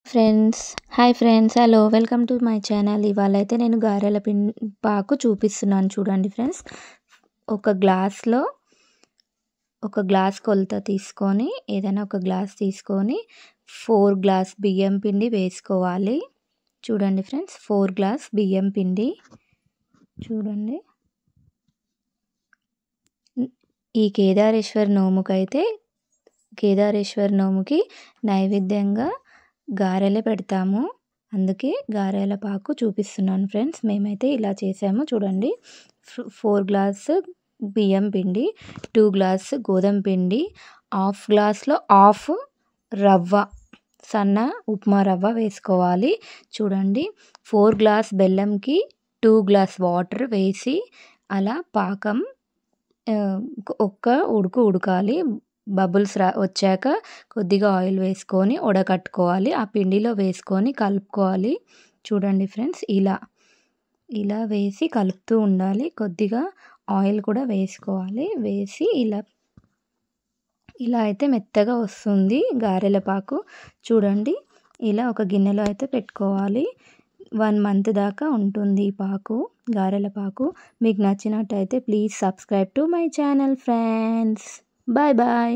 Friends hi friends hello welcome to my channel. ఇవాళ అయితే నేను గారెల పాకు చూపిస్తున్నాను చూడండి ఫ్రెండ్స్. ఒక గ్లాస్ కొలత తీసుకొని ఏదైనా ఒక గ్లాస్ తీసుకొని 4 గ్లాస్ బియ్యం పిండి వేసుకోవాలి. చూడండి ఫ్రెండ్స్, 4 గ్లాస్ బియ్యం పిండి చూడండి. ఈ కేదారేశ్వర్ నోముకి నైవేద్యంగా గారెలే పెడతాము, అందుకే గారెల పాకు చూపిస్తున్నాను ఫ్రెండ్స్. మేమైతే ఇలా చేసాము చూడండి. 4 గ్లాస్ బియ్యం పిండి, 2 గ్లాస్ గోధుమ పిండి, హాఫ్ గ్లాస్లో హాఫ్ రవ్వ, సన్న ఉప్మా రవ్వ వేసుకోవాలి. చూడండి, 4 గ్లాస్ బెల్లంకి 2 గ్లాస్ వాటర్ వేసి అలా పాకం ఒక్క ఉడకాలి. బబుల్స్ వచ్చాక కొద్దిగా ఆయిల్ వేసుకొని ఉడకట్టుకోవాలి. ఆ పిండిలో వేసుకొని కలుపుకోవాలి. చూడండి ఫ్రెండ్స్, ఇలా వేసి కలుపుతూ ఉండాలి. కొద్దిగా ఆయిల్ కూడా వేసుకోవాలి. వేసి ఇలా అయితే మెత్తగా వస్తుంది గారెల పాకు. చూడండి, ఇలా ఒక గిన్నెలో అయితే పెట్టుకోవాలి. 1 మంత్ దాకా ఉంటుంది ఈ పాకు, గారెల పాకు. మీకు నచ్చినట్టయితే please subscribe to my channel friends. Bye bye.